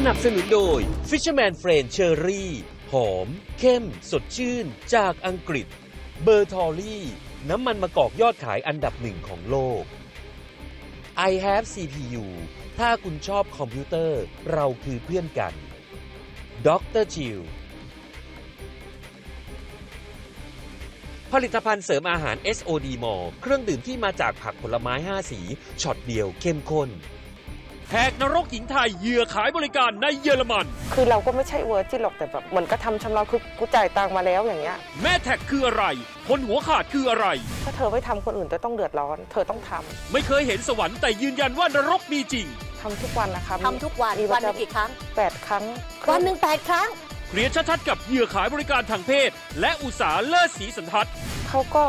นับสนุนโดย Fisherman Friend Cherry หอมเข้มสดชื่นจากอังกฤษเบอร์ทอรี่น้ำมันมะกอกยอดขายอันดับหนึ่งของโลก I have CPU ถ้าคุณชอบคอมพิวเตอร์เราคือเพื่อนกันดรจิลผลิตภัณฑ์เสริมอาหาร SOD Mall เครื่องดื่มที่มาจากผักผลไม้5สีช็อตเดียวเข้มข้นแหกนรกหญิงไทยเหยื่อขายบริการในเยอรมันคือเราก็ไม่ใช่เวอร์จินหรอกแต่แบบเหมือนก็ทำชำเราคือกูจ่ายตังค์มาแล้วอย่างเงี้ยแม่แท็กคืออะไรคนหัวขาดคืออะไรถ้าเธอไม่ทำคนอื่นจะต้องเดือดร้อนเธอต้องทำไม่เคยเห็นสวรรค์แต่ยืนยันว่านรกมีจริงทำทุกวันนะคะทำทุกวันวันนึงกี่ครั้ง8 ครั้งวันหนึ่ง8 ครั้งเคลียร์ชัดๆกับเหยื่อขายบริการทางเพศและอุตสาหเลิศศรีสันทัดเขาก็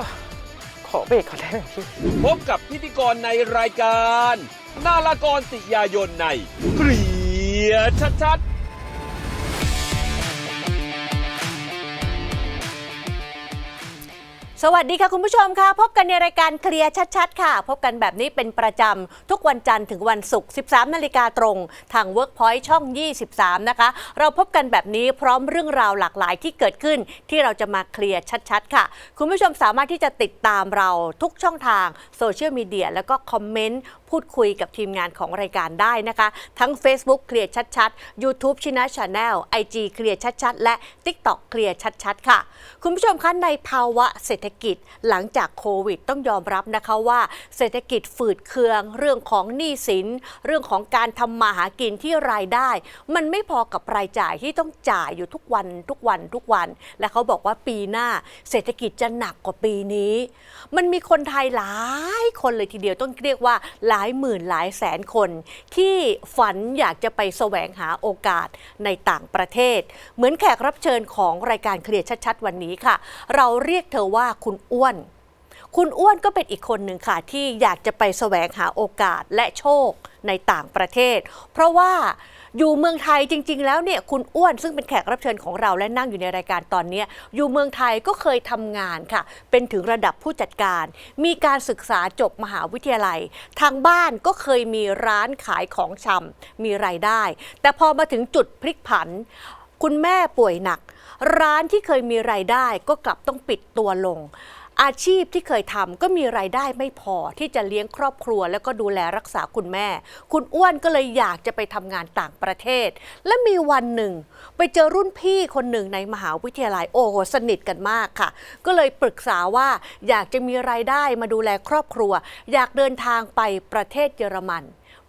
ขอเบรกเขาได้ไหมพี่พบกับพิธีกรในรายการนาลากรติยายนในเคลียร์ชัดๆสวัสดีค่ะคุณผู้ชมค่ะพบกันในรายการเคลียร์ชัดๆค่ะพบกันแบบนี้เป็นประจำทุกวันจันทร์ถึงวันศุกร์ 13 นาฬิกาตรงทาง Workpoint ช่อง 23 นะคะเราพบกันแบบนี้พร้อมเรื่องราวหลากหลายที่เกิดขึ้นที่เราจะมาเคลียร์ชัดๆค่ะคุณผู้ชมสามารถที่จะติดตามเราทุกช่องทางโซเชียลมีเดียแล้วก็คอมเมนต์พูดคุยกับทีมงานของรายการได้นะคะทั้ง Facebook เคลียร์ชัดๆ YouTube ชินะ Channel IG เคลียร์ชัดๆและ TikTok เคลียร์ชัดๆค่ะคุณผู้ชมคะในภาวะเศรษฐกิจหลังจากโควิดต้องยอมรับนะคะว่าเศรษฐกิจฝืดเคืองเรื่องของหนี้สินเรื่องของการทำมาหากินที่รายได้มันไม่พอกับรายจ่ายที่ต้องจ่ายอยู่ทุกวันและเขาบอกว่าปีหน้าเศรษฐกิจจะหนักกว่าปีนี้มันมีคนไทยหลายคนเลยทีเดียวต้องเรียกว่าหลายหมื่นหลายแสนคนที่ฝันอยากจะไปแสวงหาโอกาสในต่างประเทศเหมือนแขกรับเชิญของรายการเคลียร์ชัดๆวันนี้ค่ะเราเรียกเธอว่าคุณอ้วนก็เป็นอีกคนหนึ่งค่ะที่อยากจะไปแสวงหาโอกาสและโชคในต่างประเทศเพราะว่าอยู่เมืองไทยจริงๆแล้วเนี่ยคุณอ้วนซึ่งเป็นแขกรับเชิญของเราและนั่งอยู่ในรายการตอนนี้อยู่เมืองไทยก็เคยทำงานค่ะเป็นถึงระดับผู้จัดการมีการศึกษาจบมหาวิทยาลัยทางบ้านก็เคยมีร้านขายของชำมีรายได้แต่พอมาถึงจุดพลิกผันคุณแม่ป่วยหนักร้านที่เคยมีรายได้ก็กลับต้องปิดตัวลงอาชีพที่เคยทำก็มีรายได้ไม่พอที่จะเลี้ยงครอบครัวแล้วก็ดูแลรักษาคุณแม่คุณอ้วนก็เลยอยากจะไปทำงานต่างประเทศและมีวันหนึ่งไปเจอรุ่นพี่คนหนึ่งในมหาวิทยาลัยโอ้โหสนิทกันมากค่ะก็เลยปรึกษาว่าอยากจะมีรายได้มาดูแลครอบครัวอยากเดินทางไปประเทศเยอรมัน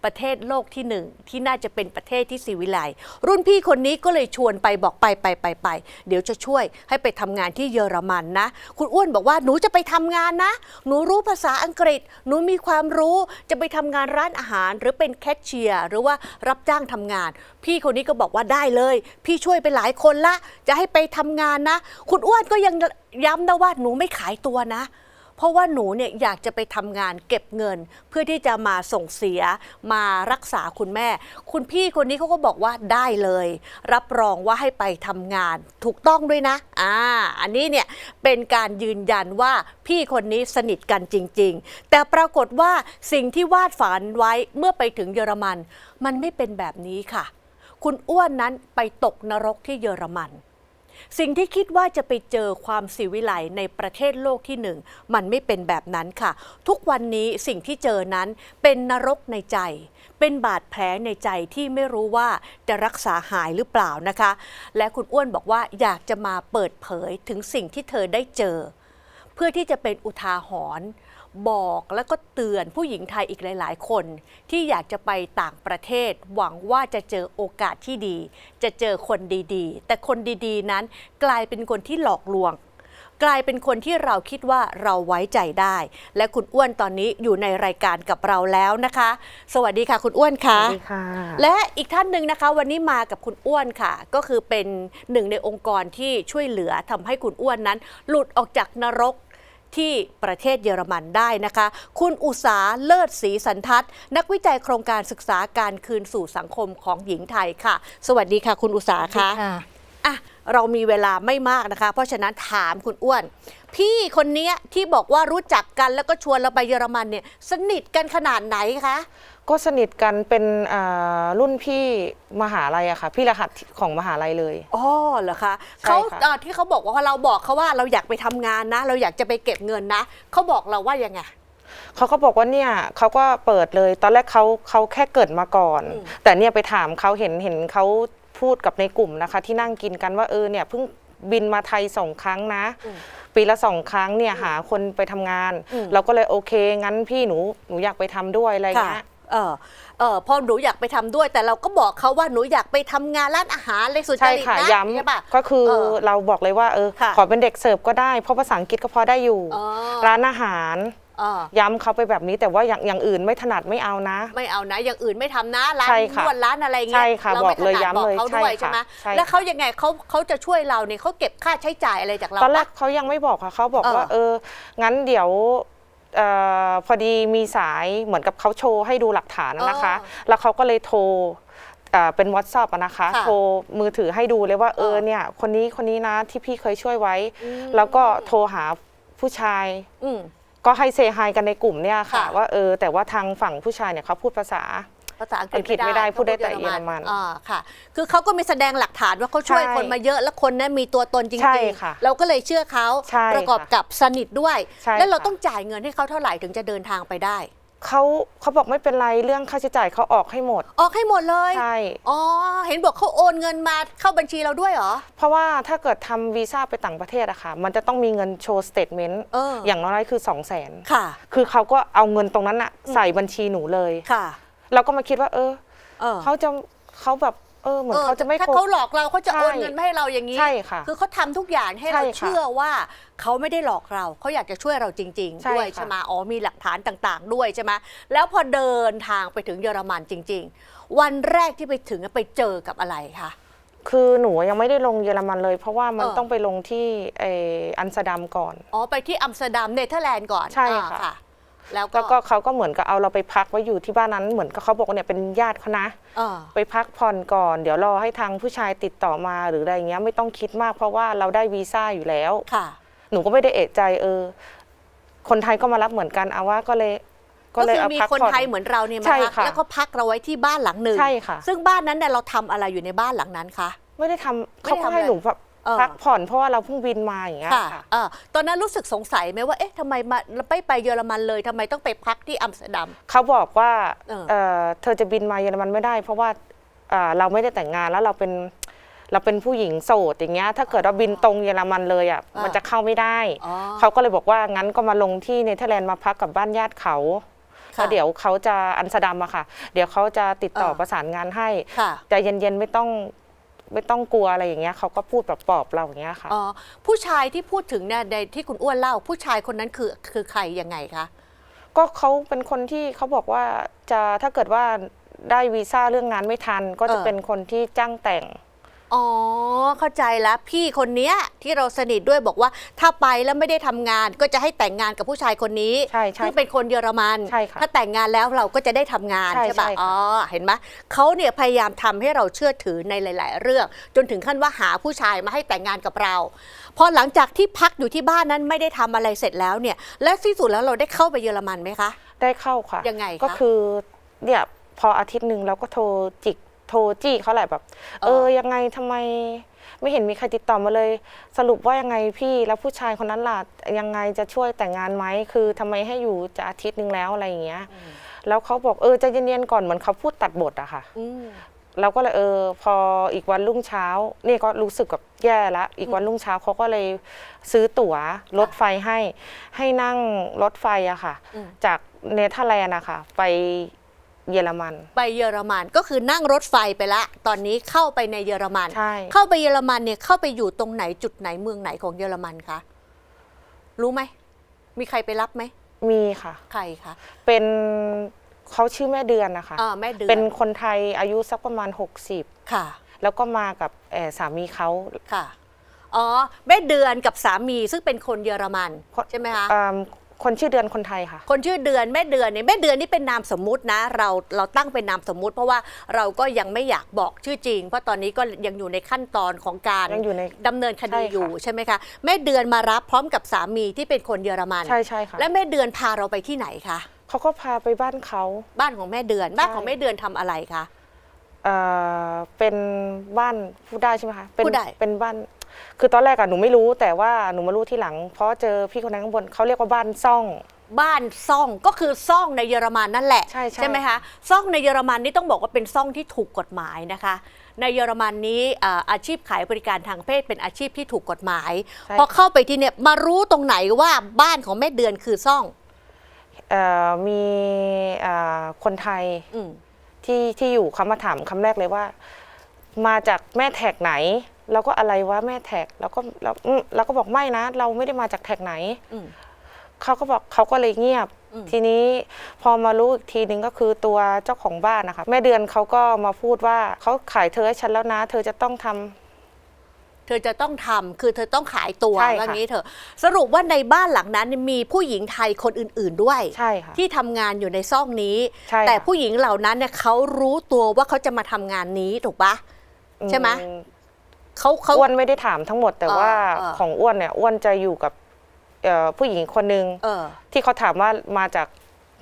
ประเทศโลกที่1ที่น่าจะเป็นประเทศที่ศิวิไลซ์รุ่นพี่คนนี้ก็เลยชวนไปบอกไปเดี๋ยวจะช่วยให้ไปทำงานที่เยอรมันนะคุณอ้วนบอกว่าหนูจะไปทำงานนะหนูรู้ภาษาอังกฤษหนูมีความรู้จะไปทำงานร้านอาหารหรือเป็นแคชเชียร์หรือว่ารับจ้างทำงานพี่คนนี้ก็บอกว่าได้เลยพี่ช่วยไปหลายคนละจะให้ไปทำงานนะคุณอ้วนก็ยังย้ำนะว่าหนูไม่ขายตัวนะเพราะว่าหนูเนี่ยอยากจะไปทำงานเก็บเงินเพื่อที่จะมาส่งเสียมารักษาคุณแม่คุณพี่คนนี้เขาก็บอกว่าได้เลยรับรองว่าให้ไปทำงานถูกต้องด้วยนะอันนี้เนี่ยเป็นการยืนยันว่าพี่คนนี้สนิทกันจริงๆแต่ปรากฏว่าสิ่งที่วาดฝันไว้เมื่อไปถึงเยอรมันมันไม่เป็นแบบนี้ค่ะคุณอ้วนนั้นไปตกนรกที่เยอรมันสิ่งที่คิดว่าจะไปเจอความศิวิไลซ์ในประเทศโลกที่1มันไม่เป็นแบบนั้นค่ะทุกวันนี้สิ่งที่เจอนั้นเป็นนรกในใจเป็นบาดแผลในใจที่ไม่รู้ว่าจะรักษาหายหรือเปล่านะคะและคุณอ้วนบอกว่าอยากจะมาเปิดเผยถึงสิ่งที่เธอได้เจอเพื่อที่จะเป็นอุทาหรณ์บอกแล้วก็เตือนผู้หญิงไทยอีกหลายๆคนที่อยากจะไปต่างประเทศหวังว่าจะเจอโอกาสที่ดีจะเจอคนดีๆแต่คนดีๆนั้นกลายเป็นคนที่หลอกลวงกลายเป็นคนที่เราคิดว่าเราไว้ใจได้และคุณอ้วนตอนนี้อยู่ในรายการกับเราแล้วนะคะสวัสดีค่ะคุณอ้วนค่ะสวัสดีค่ะและอีกท่านหนึ่งนะคะวันนี้มากับคุณอ้วนค่ะก็คือเป็นหนึ่งในองค์กรที่ช่วยเหลือทำให้คุณอ้วนนั้นหลุดออกจากนรกที่ประเทศเยอรมันได้นะคะคุณอุษาเลิศศรีสันทัดนักวิจัยโครงการศึกษาการคืนสู่สังคมของหญิงไทยค่ะสวัสดีค่ะคุณอุษาค่ะ เรามีเวลาไม่มากนะคะ เพราะฉะนั้นถามคุณอ้วน พี่คนนี้ที่บอกว่ารู้จักกันแล้วก็ชวนเราไปเยอรมันเนี่ยสนิทกันขนาดไหนคะ ก็สนิทกันเป็นรุ่นพี่มหาลัยอะค่ะพี่รหัสของมหาลัยเลย อ๋อเหรอคะ ใช่ เขา ค่ะ ที่เขาบอกว่าเราบอกเขาว่าเราอยากไปทำงานนะ เราอยากจะไปเก็บเงินนะเขาบอกเราว่ายังไง เขาก็บอกว่าเนี่ยเขาก็เปิดเลยตอนแรกเขาแค่เกิดมาก่อน แต่เนี่ยไปถามเขาเห็นเขาพูดกับในกลุ่มนะคะ ที่นั่งกินกันว่าเนี่ยเพิ่งบินมาไทย2 ครั้งนะ ปีละ2 ครั้งเนี่ยหาคนไปทำงาน เราก็เลยโอเคงั้นพี่หนูอยากไปทำด้วยอะไรเงี้ย พอหนูอยากไปทำด้วย แต่เราก็บอกเขาว่าหนูอยากไปทำงานร้านอาหารเลยสุจ ใช่ ริต ค่ะ นะ ย้ ใช่ปะ ำก็คือเราบอกเลยว่าค่ะ ขอเป็นเด็กเสิร์ฟก็ได้เพราะภาษาอังกฤษก็พอได้อยู่ อ๋อ ร้านอาหาร อ๋อ ย้ำเขาไปแบบนี้แต่ว่าอย่างอื่นไม่ถนัดไม่เอานะ ไม่เอานะอย่างอื่นไม่ทำนะร้าน ใช่ค่ะ นวดร้านอะไรเงี้ ใช่ค่ะ เรา บอกเลย ไม่ถนัด ย้ำเลย บอกเขาด้วย ใช่ ใช่ไหม ค่ะใช่ค่ะ แล้วเขายังไงเขาจะช่วยเราเนี่ยเขาเก็บค่าใช้จ่ายอะไรจากเรา ตอนแรก ปะ เขายังไม่บอกค่ะเขาบอกว่างั้นเดี๋ยวพอดีมีสายเหมือนกับเขาโชว์ให้ดูหลักฐานนะคะ แล้วเขาก็เลยโทรเป็น WhatsApp อะนะคะ ค่ะ โทรมือถือให้ดูเลยว่าเนี่ยคนนี้นะที่พี่เคยช่วยไว้ แล้วก็โทรหาผู้ชาย อืม ก็ให้เซฮายกันในกลุ่มเนี่ยค่ะ ค่ะ ว่าแต่ว่าทางฝั่งผู้ชายเนี่ยเขาพูดภาษา ภาษาอังกฤษ อังกฤษไม่ได้พูดได้แต่เยอรมัน ค่ะ คือเขาก็มีแสดงหลักฐานว่าเขาช่วย ใช่ คนมาเยอะแล้วคนนั้นมีตัวตนจ ใช่ ริง ค่ะ ๆเราก็เลยเชื่อเขา ใช่ ประกอบ ค่ะ กับสนิทด้วย ใช่ แล้วเรา ค่ะ ต้องจ่ายเงินให้เขาเท่าไหร่ถึงจะเดินทางไปได้ เขาบอกไม่เป็นไรเรื่องค่าใช้จ่ายเขาออกให้หมด ออกให้หมดเลย ใช่ อ๋อเห็นบอกเขาโอนเงินมาเข้าบัญชีเราด้วยเหรอ เพราะว่าถ้าเกิดทำวีซ่าไปต่างประเทศอะค่ะมันจะต้องมีเงินโชว์สเตทเมนต์ อย่างน้อยคือ 200,000 ค่ะ คือเขาก็เอาเงินตรงนั้นอะใส่บัญชีหนูเลย ค่ะ เราก็มาคิดว่าเขาแบบเหมือน เออ เขาจะไม่ ถ้า ครบ เขาหลอกเราเขาจะ ใช่ โอนเงินมาให้เราอย่างนี้ ใช่ค่ะ คือเขาทำทุกอย่างให้ ใช่ เรา ค่ะ เชื่อว่าเขาไม่ได้หลอกเราเขาอยากจะช่วยเราจริง ใช่ ๆ ด้วย ค่ะ ใช่ไหมอ๋อมีหลักฐานต่างๆ ด้วยใช่ไหมแล้วพอเดินทางไปถึงเยอรมันจริง ๆ วันแรกที่ไปถึงไปเจอกับอะไรคะ คือหนูยังไม่ได้ลงเยอรมันเลย เพราะว่ามัน เออ ต้องไปลงที่อัมสเตอร์ดัมก่อน อ๋อไปที่อัมสเตอร์ดัมเนเธอร์แลนด์ก่อน ใช่ อ่า ค่ะ แล้ว แล้ว ก็ ก็เขาก็เหมือนกับเอาเราไปพักไว้อยู่ที่บ้านนั้นเหมือนกับเขาบอกว่าเนี่ยเป็นญาติเขานะ ไปพักผ่อนก่อน เดี๋ยวรอให้ทางผู้ชายติดต่อมาหรืออะไรเงี้ยไม่ต้องคิดมากเพราะว่าเราได้วีซ่าอยู่แล้ว ค่ะ หนูก็ไม่ได้เอะใจคนไทยก็มารับเหมือนกันเอาว่าก็เลย ก็คือ เอา มี พัก คน ผ่อน ไทยเหมือนเราเนี่ยมา ใช่ พัก ค่ะ แล้วก็พักเราไว้ที่บ้านหลังหนึ่ง ใช่ค่ะ ซึ่งบ้านนั้นเนี่ยเราทำอะไรอยู่ในบ้านหลังนั้นคะ ไม่ได้ทำ ไม่ เขา ได้ ก็ ทำ ให้ อะไร หนูแบบ เออ พักผ่อนเพราะว่าเราเพิ่งบินมาอย่างเงี้ย ค่ะ ค่ะ ตอนนั้นรู้สึกสงสัยไหมว่าเอ๊ะทำไมมาไม่ไปเยอรมันเลยทำไมต้องไปพักที่อัมสเตอร์ดัม เขาบอกว่า เออ เธอจะบินมาเยอรมันไม่ได้ เพราะว่าเราไม่ได้แต่งงานแล้วเราเป็นผู้หญิงโสดอย่างเงี้ยถ้าเกิดเราบินตรงเยอรมันเลยมันจะเข้าไม่ได้ เขาก็เลยบอกว่างั้นก็มาลงที่เนเธอร์แลนด์มาพักกับบ้านญาติเขาแล้วเดี๋ยวเขาจะอัมสเตอร์ดัมอะค่ะ เดี๋ยวเขาจะติดต่อประสานงานให้ ค่ะ ใจเย็นๆไม่ต้องกลัวอะไรอย่างเงี้ยเขาก็พูดแบบปลอบเราอย่างเงี้ยค่ะ อ๋อผู้ชายที่พูดถึงเนี่ยในที่คุณอ้วนเล่า ผู้ชายคนนั้นคือใครยังไงคะ ก็เขาเป็นคนที่เขาบอกว่าถ้าเกิดว่าได้วีซ่าเรื่องงานไม่ทัน ก็จะเป็นคนที่จ้างแต่ง อ๋อเข้าใจแล้วพี่คนเนี้ยที่เราสนิทด้วยบอกว่าถ้าไปแล้วไม่ได้ทำงานก็จะให้แต่งงานกับผู้ชายคนนี้ ใช่ใช่ ซึ่งเป็นคนเยอรมัน ใช่ค่ะ ถ้าแต่งงานแล้วเราก็จะได้ทำงาน ใช่ ใช่ปะ ใช่ค่ะ อ๋อเห็นไหมเขาเนี่ยพยายามทำให้เราเชื่อถือในหลาย ๆ เรื่อง จนถึงขั้นว่าหาผู้ชายมาให้แต่งงานกับเราพอหลังจากที่พักอยู่ที่บ้านนั้นไม่ได้ทำอะไรเสร็จแล้วเนี่ยและที่สุดแล้วเราได้เข้าไปเยอรมันไหมคะ ได้เข้าค่ะ ยังไงคะ ก็คือเนี่ยพออาทิตย์หนึ่งเราก็โทรจี้เขาแหละแบบยังไงทำไมไม่เห็นมีใครติดต่อมาเลย สรุปว่ายังไงพี่แล้วผู้ชายคนนั้นล่ะยังไงจะช่วยแต่งงานไหมคือทำไมให้อยู่จะอาทิตย์หนึ่งแล้วอะไรอย่างเงี้ยแล้วเขาบอกใจเย็นๆก่อนเหมือนเขาพูดตัดบทอะค่ะเราก็เลยพออีกวันรุ่งเช้านี่ก็รู้สึกแบบแย่แล้วอีกวันรุ่งเช้าเขาก็เลยซื้อตั๋วรถไฟให้นั่งรถไฟอะค่ะจากเนเธอร์แลนด์อะค่ะไปเยอรมัน ไปเยอรมันก็คือนั่งรถไฟไปละตอนนี้เข้าไปในเยอรมัน ใช่ เข้าไปเยอรมันเนี่ยเข้าไปอยู่ตรงไหนจุดไหนเมืองไหนของเยอรมันคะรู้ไหมมีใครไปรับไหม มีค่ะ ใครคะ เป็นเขาชื่อแม่เดือนนะคะ แม่เดือน เป็นคนไทยอายุสักประมาณ60ค่ะ แล้วก็มากับสามีเขา ค่ะอ๋อแม่เดือนกับสามีซึ่งเป็นคนเยอรมันใช่ไหมคะ คนชื่อเดือนคนไทยค่ะ คนชื่อเดือนแม่เดือนเนี่ยแม่เดือนนี่เป็นนามสมมุตินะเราตั้งเป็นนามสมมุติเพราะว่าเราก็ยังไม่อยากบอกชื่อจริงเพราะตอนนี้ก็ยังอยู่ในขั้นตอนของการ ยังอยู่ใน ดำเนินคดี ใช่ค่ะ อยู่ใช่ไหมคะแม่เดือนมารับพร้อมกับสามีที่เป็นคนเยอรมัน ใช่ใช่ค่ะ และแม่เดือนพาเราไปที่ไหนคะ เขาก็พาไปบ้านเขา บ้านของแม่เดือนบ้านของแม่เดือนทำอะไรคะ เป็นบ้านพูดได้ใช่ไหมคะเป็น พูดได้ เป็นบ้านคือตอนแรกอะหนูไม่รู้แต่ว่าหนูมารู้ที่หลัง เพราะเจอพี่คนนั้นข้างบนเขาเรียกว่าบ้านซ่อง บ้านซ่องก็คือซ่องในเยอรมันนั่นแหละ ใช่ ไหมคะซ่องในเยอรมันนี่ต้องบอกว่าเป็นซ่องที่ถูกกฎหมายนะคะ ในเยอรมันนี้อาชีพขายบริการทางเพศเป็นอาชีพที่ถูกกฎหมายพอเข้าไปที่เนี่ยมารู้ตรงไหนว่าบ้านของแม่เดือนคือซ่อง มีคนไทย อืม ที่อยู่เขามาถามคำแรกเลยว่า มาจากแม่แท็กไหนแล้วก็อะไรวะแม่แท็กแล้วก็บอกไม่นะ เราไม่ได้มาจากแท็กไหน อืม เขาก็บอกเขาก็เลยเงียบ อืม ทีนี้พอมารู้อีกทีนึงก็คือตัวเจ้าของบ้านนะคะแม่เดือนเขาก็มาพูดว่าเขาขายเธอให้ฉันแล้วนะ เธอจะต้องทำ เธอจะต้องทำคือเธอต้องขายตัว ใช่ค่ะ ว่างี้เถอะสรุปว่าในบ้านหลังนั้นมีผู้หญิงไทยคนอื่นๆด้วย ใช่ค่ะ ที่ทำงานอยู่ในซ่องนี้ ใช่ค่ะ แต่ผู้หญิงเหล่านั้นเนี่ยเขารู้ตัวว่าเขาจะมาทำงานนี้ถูกปะใช่ไหม อืม เขา อ้วนไม่ได้ถามทั้งหมดแต่ว่า เออ ของอ้วนเนี่ยอ้วนจะอยู่กับผู้หญิงคนหนึ่ง เออ ที่เขาถามว่ามาจาก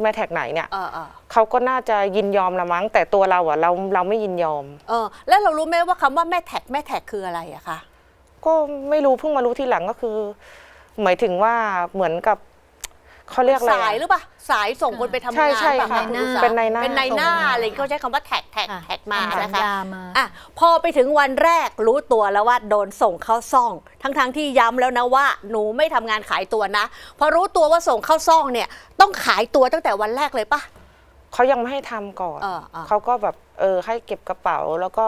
แม่แท็กไหนเนี่ย เออ เขาก็น่าจะยินยอมละมั้งแต่ตัวเราอะเราไม่ยินยอม แล้วเรารู้ไหมว่าคำว่าแม่แท็กคืออะไรอะคะ ก็ไม่รู้เพิ่งมารู้ทีหลังก็คือ หมายถึงว่าเหมือนกับเขาเรียกอะไร สายหรือเปล่าสายส่งคนไปทำงาน ใช่ใช่ แบบ ค่ะ ณอุตสาห เป็นนายหน้า เป็นนายหน้า ส่งมา อะไรเขาใช้คำว่าแท็กมา ทำสัญ นะคะ ญามา อ่ะพอไปถึงวันแรกรู้ตัวแล้วว่าโดนส่งเข้าซ่อง ทั้งที่ย้ำแล้วนะว่าหนูไม่ทำงานขายตัวนะ พอรู้ตัวว่าส่งเข้าซ่องเนี่ยต้องขายตัวตั้งแต่วันแรกเลยปะ เขายังไม่ให้ทำก่อน เออ เขาก็แบบให้เก็บกระเป๋า แล้วก็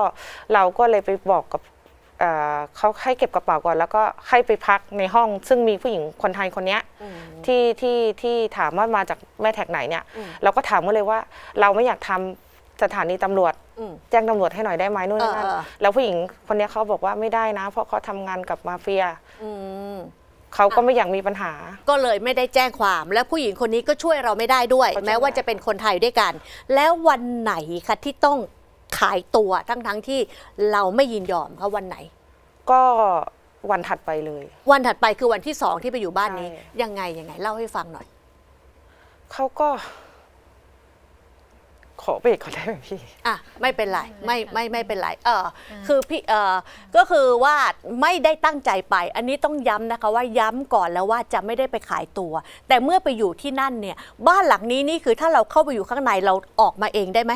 เราก็เลยไปบอกกับเขาให้เก็บกระเป๋าก่อน แล้วก็ให้ไปพักในห้อง ซึ่งมีผู้หญิงคนไทยคนเนี้ย อืม ที่ถามว่ามาจากแม่แท็กไหนเนี่ย อืม เราก็ถามเขาเลยว่า เราไม่อยากทำสถานีตำรวจ อืม แจ้งตำรวจให้หน่อยได้ไหมนู่นนี่นั่น เออ แล้วผู้หญิงคนเนี้ยเขาบอกว่าไม่ได้นะ เพราะเขาทำงานกับมาเฟีย อืม เขาก็ไม่อยากมีปัญหา ก็เลยไม่ได้แจ้งความและผู้หญิงคนนี้ก็ช่วยเราไม่ได้ด้วย เขาช่วย แม้ว่าจะเป็นคนไทยด้วยกัน แล้ววันไหนคะที่ต้องขายตัวทั้งที่เราไม่ยินยอมเขาวันไหน ก็วันถัดไปเลย วันถัดไปคือวันที่สองที่ไปอยู่บ้านนี้ ใช่ ยังไงเล่าให้ฟังหน่อย เขาก็ ขอเบรกก่อนได้ไหมพี่ อ่ะไม่เป็นไรไม่เป็นไรคือพี่ก็คือว่าไม่ได้ตั้งใจไป อันนี้ต้องย้ำนะคะว่าย้ำก่อนแล้วว่าจะไม่ได้ไปขายตัว แต่เมื่อไปอยู่ที่นั่นเนี่ย บ้านหลังนี้นี่คือถ้าเราเข้าไปอยู่ข้างในเราออกมาเองได้ไหม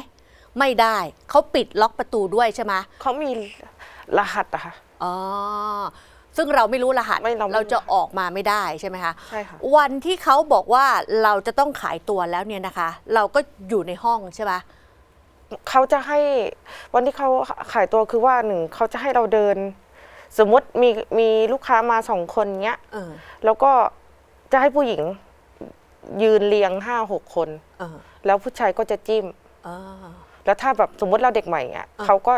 ไม่ได้เขาปิดล็อกประตูด้วยใช่ไหม เขามีรหัสอะค่ะ อ๋อซึ่งเราไม่รู้รหัส ไม่เราไม่รู้ เราจะออกมาไม่ได้ใช่ไหมคะ ใช่ค่ะ วันที่เขาบอกว่าเราจะต้องขายตัวแล้วเนี่ยนะคะ เราก็อยู่ในห้องใช่ไหม เขาจะให้วันที่เขาขายตัวคือว่าหนึ่งเขาจะให้เราเดิน สมมติมีลูกค้ามา2 คนเงี้ย เออ แล้วก็จะให้ผู้หญิงยืนเรียง5-6 คน เออ แล้วผู้ชายก็จะจิ้ม เออ แล้วถ้าแบบสมมติเราเด็กใหม่เงี้ย อ่า เขาก็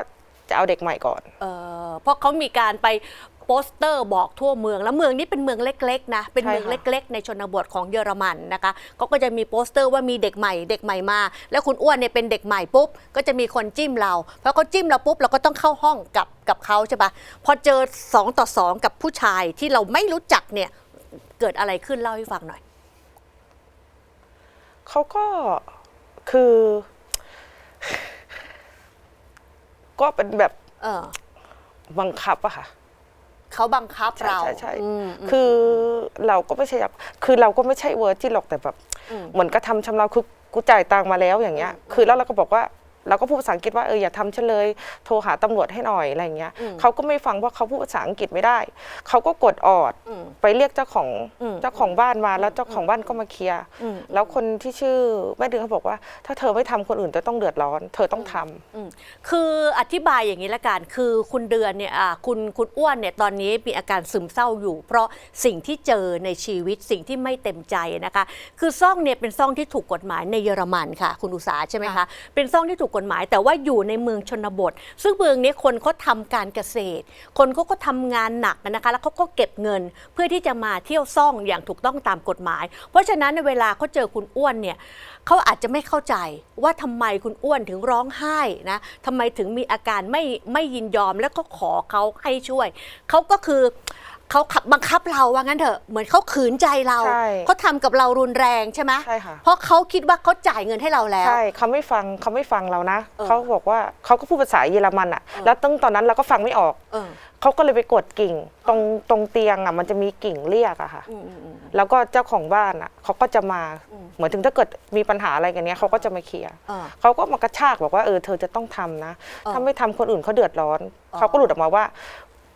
จะเอาเด็กใหม่ก่อน เพราะเขามีการไปโปสเตอร์บอกทั่วเมืองแล้วเมืองนี้เป็นเมืองเล็กๆนะเป็นเมือง ใช่ค่ะ เล็กๆ ในชนบทของเยอรมันนะคะเขาก็จะมีโปสเตอร์ว่ามีเด็กใหม่มา แล้วคุณอ้วนเนี่ยเป็นเด็กใหม่ปุ๊บก็จะมีคนจิ้มเราเพราะเขาจิ้มเราปุ๊บเราก็ต้องเข้าห้องกับเขาใช่ปะพอเจอ2 ต่อ 2กับผู้ชายที่เราไม่รู้จักเนี่ยเกิดอะไรขึ้นเล่าให้ฟังหน่อย เขาก็คือ ก็เป็นแบบ เออ บังคับอะค่ะ เขาบังคับเรา ใช่ อืม คือเราก็ไม่ใช่แบบคือเราก็ไม่ใช่เวอร์จินหรอกแต่แบบ อืม เหมือนกระทำชำเราคือกูจ่ายตังค์มาแล้วอย่างเงี้ย คือแล้วเราก็บอกว่าเราก็พูดภาษาอังกฤษว่าอย่าทำฉันเลยโทรหาตำรวจให้หน่อยอะไรอย่างเงี้ย อืม เขาก็ไม่ฟังเพราะเขาพูดภาษาอังกฤษไม่ได้เขาก็กดออด อืม ไปเรียกเจ้าของ อืม เจ้าของบ้านมาแล้วเจ้าของบ้านก็มาเคลียร์ อืม แล้วคนที่ชื่อแม่เดือนเขาบอกว่า ถ้าเธอไม่ทำคนอื่นจะต้องเดือดร้อน เธอต้องทำ คืออธิบายอย่างนี้ละกันคือคุณเดือนเนี่ยคุณอ้วนเนี่ยตอนนี้มีอาการซึมเศร้าอยู่ เพราะสิ่งที่เจอในชีวิตสิ่งที่ไม่เต็มใจนะคะ คือซ่องเนี่ยเป็นซ่องที่ถูกกฎหมายในเยอรมันค่ะ คุณอุษาใช่ไหมคะเป็นซ่องที่ถูก กฎหมาย แต่ว่าอยู่ในเมืองชนบท ซึ่งเมืองนี้คนเขาทำการเกษตร คนเขาก็ทำงานหนักนะคะแล้วเขาก็เก็บเงินเพื่อที่จะมาเที่ยวซ่องอย่างถูกต้องตามกฎหมาย เพราะฉะนั้นในเวลาเขาเจอคุณอ้วนเนี่ยเขาอาจจะไม่เข้าใจว่าทำไมคุณอ้วนถึงร้องไห้นะทำไมถึงมีอาการไม่ยินยอมแล้วก็ขอเขาให้ช่วยเขาก็คือเขาบังคับเราว่างั้นเถอะเหมือนเขาขืนใจเรา ใช่ เขาทำกับเรารุนแรงใช่ไหม ใช่ค่ะ เพราะเขาคิดว่าเขาจ่ายเงินให้เราแล้ว ใช่เขาไม่ฟังเรานะ เออ เขาบอกว่าเขาก็พูดภาษาเยอรมันอ่ะ แล้วตอนนั้นเราก็ฟังไม่ออก เออ เขาก็เลยไปกดกิ่งตรงเตียงอ่ะมันจะมีกิ่งเรียกอะค่ะ อืม แล้วก็เจ้าของบ้านอ่ะเขาก็จะมา อืม เหมือนถึงถ้าเกิดมีปัญหาอะไรกันเนี้ยเขาก็จะมาเคลียร์ เออ เขาก็มากระชากบอกว่าเธอจะต้องทำนะ ถ้าไม่ทำคนอื่นเขาเดือดร้อน อ๋อ เขาก็หลุดออกมาว่า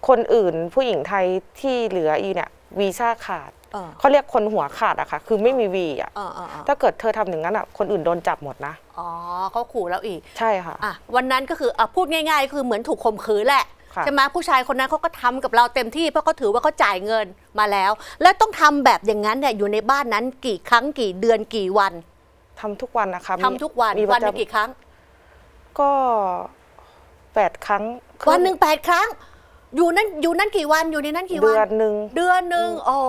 คนอื่นผู้หญิงไทยที่เหลืออีเนี่ยวีซ่าขาด เออ เขาเรียกคนหัวขาดอะค่ะ คือไม่มีวีอะ เออ ถ้าเกิดเธอทำอย่างนั้นอะคนอื่นโดนจับหมดนะ อ๋อเขาขู่แล้วอีก ใช่ค่ะ อ่ะวันนั้นก็คือพูดง่ายๆ คือเหมือนถูกข่มขืนแหละ ค่ะ ใช่ไหมผู้ชายคนนั้นเขาก็ทำกับเราเต็มที่เพราะเขาถือว่าเขาจ่ายเงินมาแล้ว แล้วต้องทำแบบอย่างนั้นเนี่ยอยู่ในบ้านนั้นกี่ครั้งกี่เดือนกี่วัน ทำทุกวันนะคะ ทำทุกวัน มี วัน ประ หนึ่ง จำ กี่ครั้ง ก็8 ครั้งขึ้ วันหนึ่ง8 ครั้ง อยู่นั้นกี่วันอยู่ในนั้นกี่วัน เดือนหนึ่ง เดือนหนึ่งอ๋อ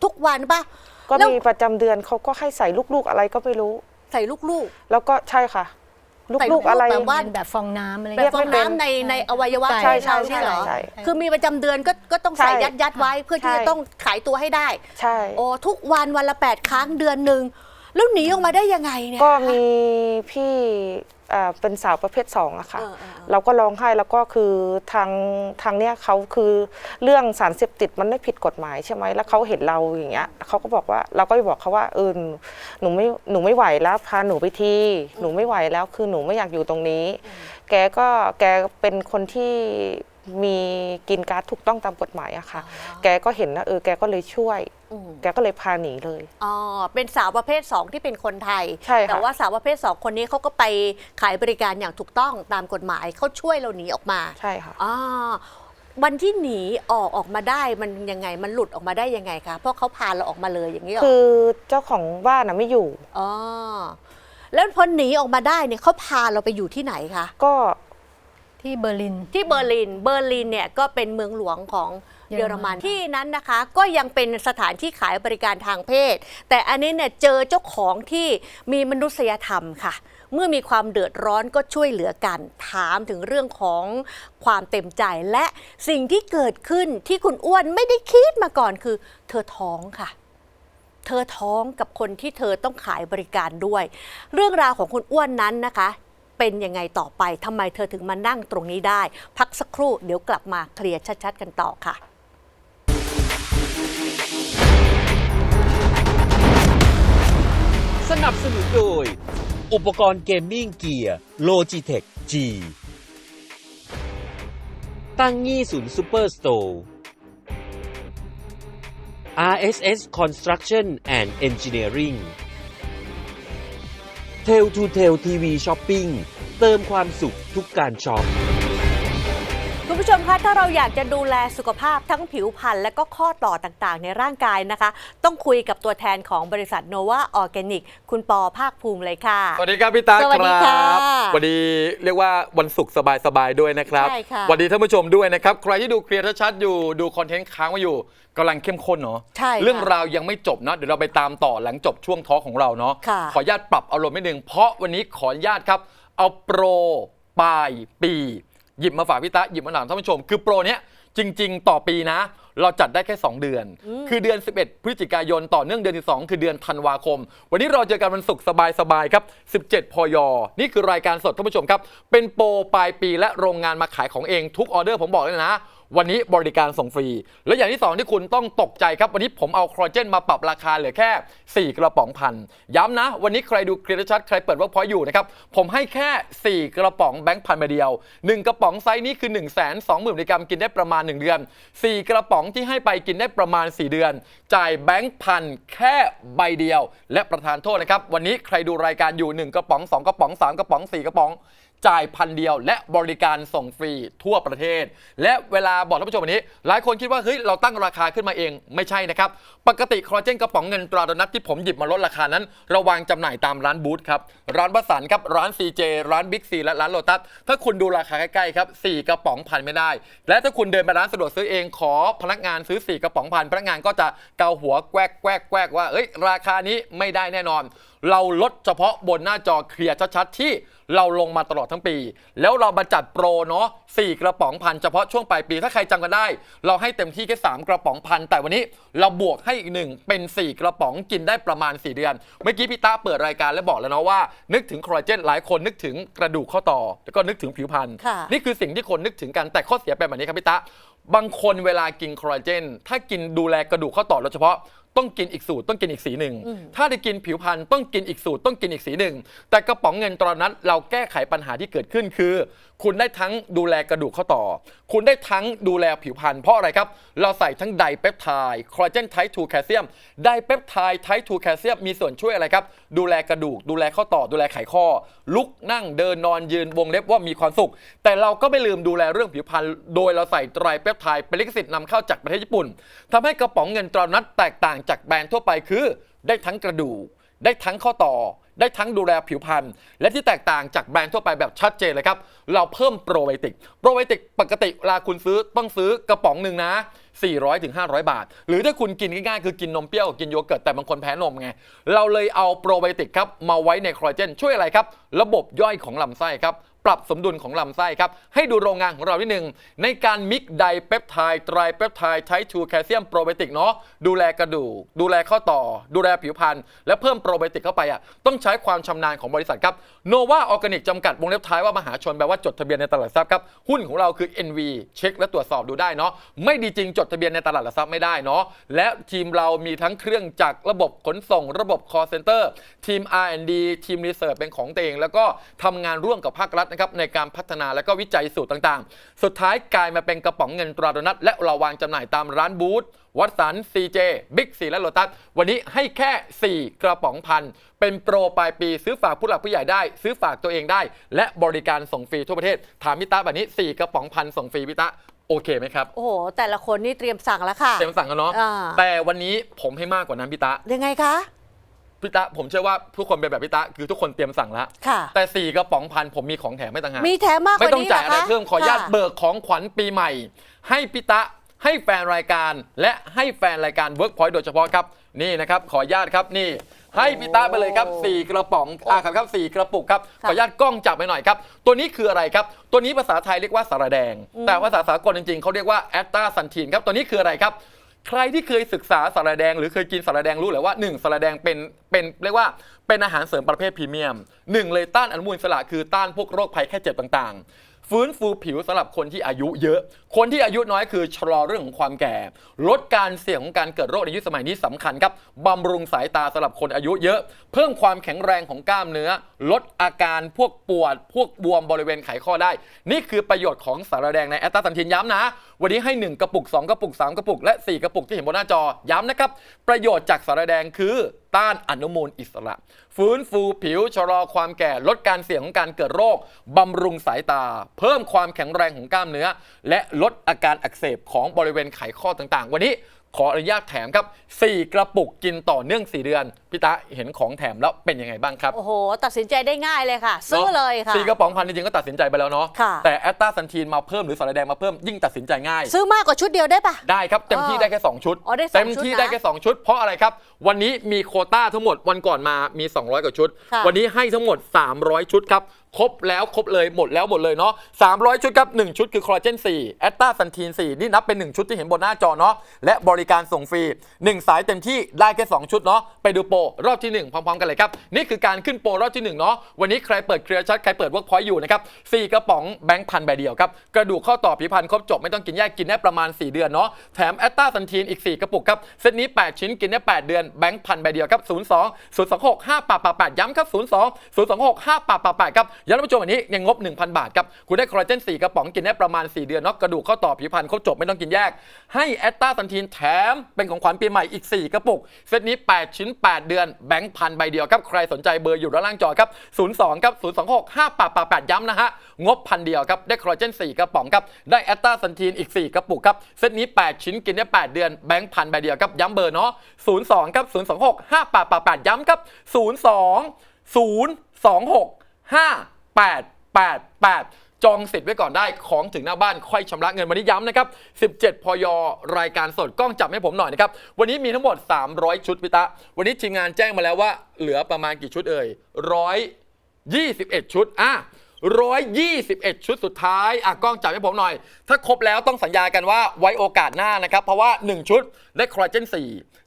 ทุกวันป่ะ ก็ แล้ว มีประจำเดือนเขาก็ให้ใส่ลูกๆอะไรก็ไม่รู้ ใส่ลูก แล้วก็ใช่ค่ะ ใส่ลู ลู ก ก ๆ ๆอะไร แบบว่า เป็นแบบฟองน้ำอะไร ๆแบบ เรียก ฟอ ไม่ ง เป็น น้ำในอวัยวะ ใช่ เพศเรา ใช่ เนี่ยเหรอ ใช่ คือมีประจำเดือนก็ต้องใส่ ใช่ ยัดไว้เพื่อที่ ใช่ จะต้องขายตัวให้ได้ ใช่ โอ้ทุกวันวันละ8 ครั้งเดือนหนึ่งแล้วหนีออกมาได้ยังไงเนี่ย ก็มีพี่เป็นสาวประเภท2อะค่ะ เออ เราก็ร้องไห้แล้วก็คือทางเนี้ยเขาคือเรื่องสารเสพติดมันไม่ผิดกฎหมายใช่ไหมแล้วเขาเห็นเราอย่างเงี้ยเขาก็บอกว่าเราก็ไปบอกเขาว่าหนูไม่ไหวแล้วพาหนูไปทีหนูไม่ไหวแล้วคือหนูไม่อยากอยู่ตรงนี้ แกเป็นคนที่มีกินการ์ดถูกต้องตามกฎหมายอะค่ะ แกก็เห็นนะแกก็เลยช่วย อืม แกก็เลยพาหนีเลย อ๋อเป็นสาวประเภท 2 ที่เป็นคนไทย ใช่ค่ะ แต่ว่าสาวประเภท 2 คนนี้เขาก็ไปขายบริการอย่างถูกต้องตามกฎหมายเขาช่วยเราหนีออกมา ใช่ค่ะ อ๋อวันที่หนีออกมาได้มันยังไงมันหลุดออกมาได้ยังไงคะเพราะเขาพาเราออกมาเลยอย่างนี้เหรอ คือเจ้าของบ้านไม่อยู่ อ๋อแล้วพอหนีออกมาได้เนี่ยเขาพาเราไปอยู่ที่ไหนคะ ก็ ที่เบอร์ลิน ที่เบอร์ลินเนี่ยก็เป็นเมืองหลวงของเย เย อ อ ร รมั มัน น ที่นั้นนะคะ ก็ยังเป็นสถานที่ขายบริการทางเพศ แต่อันนี้เนี่ยเจอเจ้าของที่มีมนุษยธรรมค่ะ เมื่อมีความเดือดร้อนก็ช่วยเหลือกันถามถึงเรื่องของความเต็มใจและสิ่งที่เกิดขึ้นที่คุณอ้วนไม่ได้คิดมาก่อนคือ เธอท้องค่ะ เธอท้องกับคนที่เธอต้องขายบริการด้วย เรื่องราวของคุณอ้วนนั้นนะคะ เป็นยังไงต่อไปทำไมเธอถึงมานั่งตรงนี้ได้ พักสักครู่เดี๋ยวกลับมาเคลียร์ชัดๆกันต่อค่ะ สนับสนุนโดย อุปกรณ์เกมมิ่งเกียร์ Logitech G ตั้งยี่ศูนย์ซูเปอร์สโตร์ RSS Construction and Engineering Tail to Tail TV Shopping เติมความสุขทุกการช็อป คุณผู้ชมคะถ้าเราอยากจะดูแลสุขภาพทั้งผิวพรรณและก็ข้อต่อต่างๆ ในร่างกายนะคะ ต้องคุยกับตัวแทนของบริษัทโนวาออร์แกนิกคุณปอภาคภูมิเลยค่ะ สวัสดีครับพี่ตา สวัสดี ค ค่ะ รับวันนี้เรียกว่าวันศุกร์สบายๆด้วยนะครับ ใช่ค่ะ สวัสดีท่านผู้ชมด้วยนะครับใครที่ดูเคลียร์ชัดๆอยู่ดูคอนเทนต์ค้างไว้อยู่กำลังเข้มข้นเนาะ ใช่ค่ะ เรื่องราวยังไม่จบนะเดี๋ยวเราไปตามต่อหลังจบช่วงทอล์กของเราเนาะ ค่ะ ขออนุญาตปรับอารมณ์นิดนึงเพราะวันนี้ขออนุญาตครับเอาโปรปลายปีหยิบมาฝากพี่ตาหยิบมาฝากท่านผู้ชม คือโปรเนี้ยจริงๆต่อปีนะ เราจัดได้แค่ 2 เดือน คือเดือน 11 พฤศจิกายนต่อเนื่องเดือนที่ 2 คือเดือนธันวาคม วันนี้เราเจอกันวันศุกร์สบายๆครับ 17 พย นี่คือรายการสดท่านผู้ชมครับ เป็นโปรปลายปีและโรงงานมาขายของเองทุกออเดอร์ผมบอกเลยนะ วันนี้บริการส่งฟรี และอย่างที่ 2 ที่คุณต้องตกใจครับ วันนี้ผมเอาคอลลาเจนมาปรับราคาเหลือแค่ 4 กระป๋องพันย้ำนะ วันนี้ใครดูเคลียร์ชัดใครเปิดเวิร์กพอยต์อยู่นะครับผมให้แค่ 4 กระป๋องแบงค์พันใบเดียว 1 กระป๋องไซส์นี้คือ 120,000 มิลลิกรัมกินได้ประมาณ 1 เดือน 4 กระป๋องที่ให้ไปกินได้ประมาณ 4 เดือน จ่ายแบงค์พันแค่ใบเดียว และประทานโทษนะครับวันนี้ใครดูรายการอยู่ 1 กระป๋อง 2 กระป๋อง 3 กระป๋อง 4 กระป๋อง จ่ายพันเดียวและบริการส่งฟรีทั่วประเทศและเวลาบอกท่านผู้ชมวันนี้หลายคนคิดว่าเฮ้ยเราตั้งราคาขึ้นมาเองไม่ใช่นะครับปกติคอลลาเจนกระป๋องเงินตราโดนัทที่ผมหยิบมาลดราคานั้นเราวางจำหน่ายตามร้านบูธครับร้านวสันต์ครับร้าน CJ ร้านบิ๊กซีและร้านโลตัสถ้าคุณดูราคาใกล้ๆครับ4กระป๋องพันไม่ได้และถ้าคุณเดินไปร้านสะดวกซื้อเองขอพนักงานซื้อ4กระป๋องพันพนักงานก็จะเกาหัวแกวกว่าเอ้ยราคานี้ไม่ได้แน่นอนเราลดเฉพาะบนหน้าจอเคลียร์ชัดๆที่เราลงมาตลอดทั้งปีแล้วเรามาจัดโปรเนาะ4กระป๋องพันเฉพาะช่วงปลายปีถ้าใครจำกันได้เราให้เต็มที่แค่3กระป๋องพันแต่วันนี้เราบวกให้อีก1เป็น4กระป๋องกินได้ประมาณ4เดือนเมื่อกี้พี่ตาเปิดรายการแล้วบอกแล้วเนาะว่านึกถึงคอลลาเจนหลายคนนึกถึงกระดูกข้อต่อแล้วก็นึกถึงผิวพรรณ ค่ะ นี่คือสิ่งที่คนนึกถึงกันแต่ข้อเสียเป็นแบบนี้ครับพี่ตาบางคนเวลากินคอลลาเจนถ้ากินดูแลกระดูกข้อต่อโดยเฉพาะต้องกินอีกสูตรต้องกินอีกสีหนึ่งถ้าได้กินผิวพรรณต้องกินอีกสูตรต้องกินอีกสีหนึ่งแต่กระป๋องเงินตอนนั้นเราแก้ไขปัญหาที่เกิดขึ้นคือคุณได้ทั้งดูแลกระดูกข้อต่อคุณได้ทั้งดูแลผิวพรรณเพราะอะไรครับเราใส่ทั้งไดเปปไทด์คอลลาเจนไทป์2แคลเซียมไดเปปไทด์ไทป์2แคลเซียมมีส่วนช่วยอะไรครับดูแลกระดูกดูแลข้อต่อดูแลไขข้อลุกนั่งเดินนอนยืนวงเล็บว่ามีความสุขแต่เราก็ไม่ลืมดูแลเรื่องผิวพรรณโดยเราใส่ไตรเปปไทด์เป็นลิขสิทธิ์นำเข้าจากประเทศญี่ปุ่นทำให้กระป๋องเงินตรานัทแตกต่างจากแบรนด์ทั่วไปคือได้ทั้งกระดูกได้ทั้งข้อต่อได้ทั้งดูแลผิวพรรณและที่แตกต่างจากแบรนด์ทั่วไปแบบชัดเจนเลยครับเราเพิ่มโปรไบโอติกปกติเวลาคุณซื้อต้องซื้อกระป๋องหนึ่งนะ400 ถึง 500 บาทหรือถ้าคุณกินง่ายๆคือกินนมเปรี้ยวกินโยเกิร์ตแต่บางคนแพ้นมไงเราเลยเอาโปรไบโอติกครับมาไว้ในคอลลาเจนช่วยอะไรครับระบบย่อยของลำไส้ครับปรับสมดุลของลำไส้ครับให้ดูโรงงานของเรานิดนึงในการมิกไดเปปไทด์ไตรเปปไทด์ไทป์2แคลเซียมโปรไบโอติกเนาะดูแลกระดูกดูแลข้อต่อดูแลผิวพรรณและเพิ่มโปรไบโอติกเข้าไปต้องใช้ความชำนาญของบริษัทครับโนวาออร์แกนิกจำกัดวงเล็บท้ายว่ามหาชนแปลว่าจดทะเบียนในตลาดหลักทรัพย์ครับหุ้นของเราคือ NV เช็คและตรวจสอบดูได้เนาะไม่ดีจริงจดทะเบียนในตลาดหลักทรัพย์ไม่ได้เนาะและทีมเรามีทั้งเครื่องจักรระบบขนส่งระบบ call center ทีม R&D ทีม Research เป็นของตัวเองแล้วก็ทำงานร่วมกับภาครัฐนะครับในการพัฒนาและก็วิจัยสูตรต่างๆสุดท้ายกลายมาเป็นกระป๋องเงินตราโดนัทและเราวางจำหน่ายตามร้านบูธวัตสัน CJ บิ๊กซีและโลตัสวันนี้ให้แค่4กระป๋องพันเป็นโปรปลายปีซื้อฝากผู้หลักผู้ใหญ่ได้ซื้อฝากตัวเองได้และบริการส่งฟรีทั่วประเทศถามพี่ตาแบบนี้4กระป๋องพันส่งฟรีพี่ตาโอเคไหมครับโอ้โหแต่ละคนนี่เตรียมสั่งแล้วค่ะเตรียมสั่งกันเนาะแต่วันนี้ผมให้มากกว่านั้นพี่ตายังไงคะพี่ตาผมเชื่อว่าทุกคนเป็นแบบพี่ตาคือทุกคนเตรียมสั่งแล้วแต่4กระป๋องพันผมมีของแถมให้ต่างหากมีแถมมากกว่านี้ไม่ต้องจ่ายอะไรเพิ่มขออนุญาตเบิกของขวัญปีใหม่ให้พี่ตาให้แฟนรายการและให้แฟนรายการ Workpoint โดยเฉพาะครับนี่นะครับขออนุญาตครับนี่ให้พี่ตาไปเลยครับ4กระป๋องครับ4กระปุกครับขออนุญาตกล้องจับไปหน่อยครับตัวนี้คืออะไรครับตัวนี้ภาษาไทยเรียกว่าสาหร่ายแดงแต่ภาษาสากลจริงๆเขาเรียกว่าแอสตาซันทีนครับตัวนี้คืออะไรครับใครที่เคยศึกษาสาหร่ายแดงหรือเคยกินสาหร่ายแดงรู้เลยว่า1สาหร่ายแดงเป็นเรียกว่าเป็นอาหารเสริมประเภทพรีเมียม1เลยต้านอนุมูลอิสระคือต้านพวกโรคภัยแค่เจ็บต่างๆฟื้นฟูผิวสำหรับคนที่อายุเยอะคนที่อายุน้อยคือชะลอเรื่องของความแก่ลดการเสี่ยงของการเกิดโรคในยุคสมัยนี้สำคัญครับบำรุงสายตาสำหรับคนอายุเยอะเพิ่มความแข็งแรงของกล้ามเนื้อลดอาการพวกปวดพวกบวมบริเวณไขข้อได้นี่คือประโยชน์ของสาหร่ายแดงในแอสตาซันทีนย้ำนะวันนี้ให้1กระปุก2กระปุก3กระปุกและ4กระปุกที่เห็นบนหน้าจอย้ำนะครับประโยชน์จากสาหร่ายแดงคือต้านอนุมูลอิสระฟื้นฟูผิวชะลอความแก่ลดการเสี่ยงของการเกิดโรคบำรุงสายตาเพิ่มความแข็งแรงของกล้ามเนื้อและลดอาการอักเสบของบริเวณไขข้อต่างๆวันนี้ขออนุญาตแถมครับ4กระปุกกินต่อเนื่อง4เดือนพี่ตาเห็นของแถมแล้วเป็นยังไงบ้างครับโอ้โหตัดสินใจได้ง่ายเลยค่ะซื้อเลยค่ะ4กระป๋องพันจริงๆก็ตัดสินใจไปแล้วเนาะแต่แอสตาซันทีนมาเพิ่มหรือสาหร่ายแดงมาเพิ่มยิ่งตัดสินใจง่ายซื้อมากกว่าชุดเดียวได้ปะได้ครับเต็มที่ได้แค่2ชุดเต็มที่ได้แค่2ชุดเพราะอะไรครับวันนี้มีโควต้าทั้งหมดวันก่อนมามี200กว่าชุดวันนี้ให้ทั้งหมด300ชุดครับครบแล้วครบเลยหมดแล้วหมดเลยเนาะ300ชุดครับ1ชุดคือคอลลาเจน4แอสตาซันทีน4นี่นับเป็น1ชุดที่เห็นบนหน้าจอเนาะและบริการส่งฟรี1สายเต็มที่ได้แค่2ชุดเนาะไปดูโปรรอบที่1พร้อมๆกันเลยครับนี่คือการขึ้นโปรรอบที่1เนาะวันนี้ใครเปิดเคลียร์ชัดใครเปิด Workpoint อยู่นะครับ4กระป๋องแบงค์พันใบเดียวครับกระดูกข้อต่อผิวพรรณครบจบไม่ต้องกินแยกกินได้ประมาณ4เดือนเนาะแถมแอสตาซันทีนอีก4กระปุกครับเซตนี้8ชิ้นกินได้8เดือนแบงค์พันใบเดียวครับ02 026 5888ย้ำครับ02 026 5888ครับ ย้ำท่านผู้ชมอันนี้ยังงบ 1,000 บาทครับคุณได้คอลลาเจน4กระป๋องกินได้ประมาณ4เดือนเนาะกระดูกข้อต่อผิวพรรณครบจบไม่ต้องกินแยกให้แอตตาซันทีนแถมเป็นของขวัญปีใหม่อีก4กระปุกเซตนี้8ชิ้น8เดือนแบงค์พันใบเดียวครับใครสนใจเบอร์อยู่ด้านล่างจอครับ02ครับ026 5888ย้ำนะฮะงบ1,000เดียวครับได้คอลลาเจน4กระป๋องครับได้แอตตาซันทีนอีก4กระปุกครับเซตนี้8ชิ้นกินได้8เดือนแบงค์พันใบเดียวครับย้ำเบอร์เนาะ02ครับ026 5888ย้ำครับ020265888จองสิทธิ์ไว้ก่อนได้ของถึงหน้าบ้านค่อยชำระเงินวันนี้ย้ำนะครับ17 พยรายการสดกล้องจับให้ผมหน่อยนะครับวันนี้มีทั้งหมด300ชุดพิตะวันนี้ทีมงานแจ้งมาแล้วว่าเหลือประมาณกี่ชุดเอ่ย121ชุด121ชุดสุดท้ายกล้องจับให้ผมหน่อยถ้าครบแล้วต้องสัญญากันว่าไว้โอกาสหน้านะครับเพราะว่า1ชุดได้คอลลาเจน4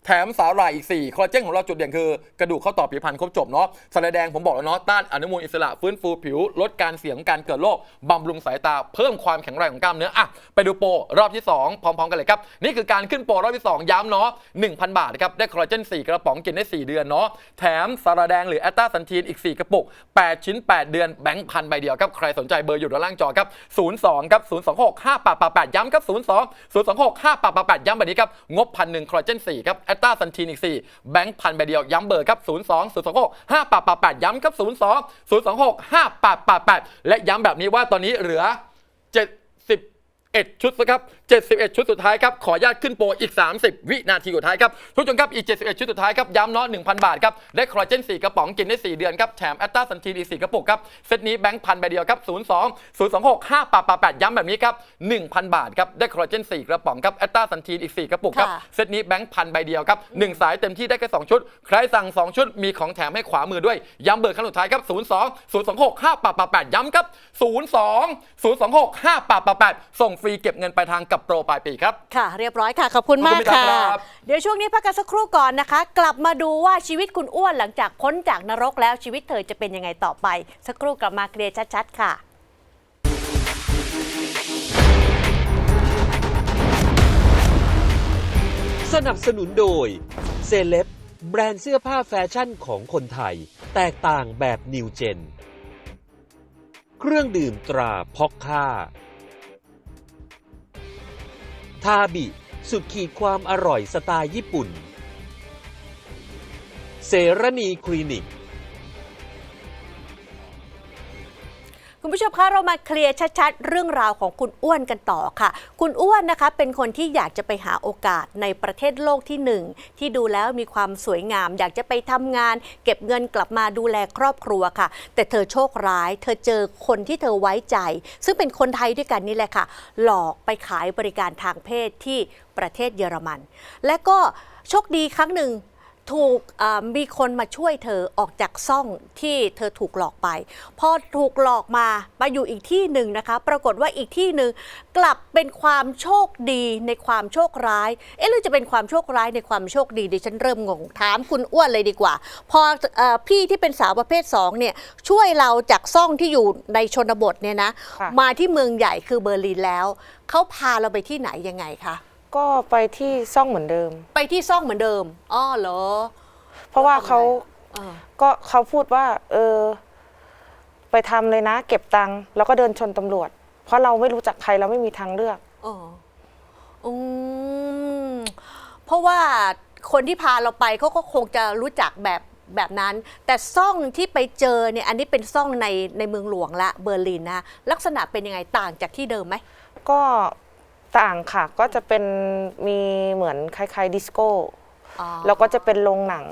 แถมสาหร่ายอีก4คอลลาเจนของเราจุดเด่นคือกระดูกข้อต่อผิวพรรณครบจบเนาะสาหร่ายแดงผมบอกแล้วเนาะต้านอนุมูลอิสระฟื้นฟูผิวลดการเสี่ยงของการเกิดโรคบำรุงสายตาเพิ่มความแข็งแรงของกล้ามเนื้อไปดูโปรรอบที่2พร้อมๆกันเลยครับนี่คือการขึ้นโปรรอบที่2ย้ำเนาะ 1,000 บาทนะครับได้คอลลาเจน4กระป๋องกินได้4เดือนเนาะแถมสาหร่ายแดงหรือแอตตาซันทีนอีก4กระปุก8ชิ้น8เดือนแบงค์พันใบเดียวครับใครสนใจเบอร์อยู่ด้านล่างจอครับ02ครับ026 5888ย้ำครับ02 026 5888ย้ำแบบนี้ครับงบ 1,000 คอลลาเจน4ครับแอตตาซันทีนอีก4แบงค์พันใบเดียวย้ำเบอร์ครับ02 026 5888ย้ำครับ02 026 5888และย้ำแบบนี้ว่าตอนนี้เหลือ71ชุดนะครับ71ชุดสุดท้ายครับขออนุญาตขึ้นโปรอีก30วินาทีสุดท้ายครับทุกท่านครับอีก71ชุดสุดท้ายครับย้ำเนาะ 1,000 บาทครับได้คอลลาเจน4กระป๋องกินได้4เดือนครับแถมแอตตาซันทีนอีก4กระปุกครับเซตนี้แบงค์พันใบเดียวครับ02 026 5888ย้ำแบบนี้ครับ 1,000 บาทครับได้คอลลาเจน4กระป๋องครับแอตตาซันทีนอีก4กระปุกครับเซตนี้แบงค์พันใบเดียวครับ1สายเต็มที่ได้แค่2ชุดใครสั่ง2ชุดมีของแถมให้ขวามือด้วยย้ำเบอร์ครั้งสุดท้ายครับ02 026 5888ย้ำครับ02 026 5888ส่งฟรีเก็บเงินปลายทางกับโปรปลายปีครับค่ะเรียบร้อยค่ะขอบคุณมากค่ะเดี๋ยวช่วงนี้พักกันสักครู่ก่อนนะคะกลับมาดูว่าชีวิตคุณอ้วนหลังจากพ้นจากนรกแล้วชีวิตเธอจะเป็นยังไงต่อไปสักครู่กลับมาเคลียร์ชัดๆค่ะสนับสนุนโดยเซเลบแบรนด์เสื้อผ้าแฟชั่นของคนไทยแตกต่างแบบนิวเจนเครื่องดื่มตราพ็อกค่าทาบิสุดขีดความอร่อยสไตล์ญี่ปุ่นเสรณีคลินิก คุณผู้ชมคะเรามาเคลียร์ชัดๆเรื่องราวของคุณอ้วนกันต่อค่ะคุณอ้วนนะคะเป็นคนที่อยากจะไปหาโอกาสในประเทศโลกที่หนึ่งที่ดูแล้วมีความสวยงามอยากจะไปทำงานเก็บเงินกลับมาดูแลครอบครัวค่ะแต่เธอโชคร้ายเธอเจอคนที่เธอไว้ใจซึ่งเป็นคนไทยด้วยกันนี่แหละค่ะหลอกไปขายบริการทางเพศที่ประเทศเยอรมันและก็โชคดีครั้งหนึ่งถูกมีคนมาช่วยเธอออกจากซ่องที่เธอถูกหลอกไปพอถูกหลอกมาอยู่อีกที่หนึ่งนะคะปรากฏว่าอีกที่หนึ่งกลับเป็นความโชคดีในความโชคร้ายหรือจะเป็นความโชคร้ายในความโชคดีดิฉันเริ่มงงถามคุณอ้วนเลยดีกว่าพอพี่ที่เป็นสาวประเภท2เนี่ยช่วยเราจากซ่องที่อยู่ในชนบทเนี่ยนะมาที่เมืองใหญ่คือเบอร์ลินแล้วเขาพาเราไปที่ไหนยังไงคะก็ไปที่ซ่องเหมือนเดิมไปที่ซ่องเหมือนเดิมอ๋อเหรอเพราะว่าเขาพูดว่าไปทำเลยนะเก็บตังค์แล้วก็เดินชนตำรวจเพราะเราไม่รู้จักใครเราไม่มีทางเลือกเพราะว่าคนที่พาเราไปเขาก็คงจะรู้จักแบบนั้นแต่ซ่องที่ไปเจอเนี่ยอันนี้เป็นซ่องในเมืองหลวงละเบอร์ลินนะลักษณะเป็นยังไงต่างจากที่เดิมไหมก็ต่างค่ะก็จะเป็นมีเหมือนคล้ายๆดิสโก้แล้วก็จะเป็นโรงหนัง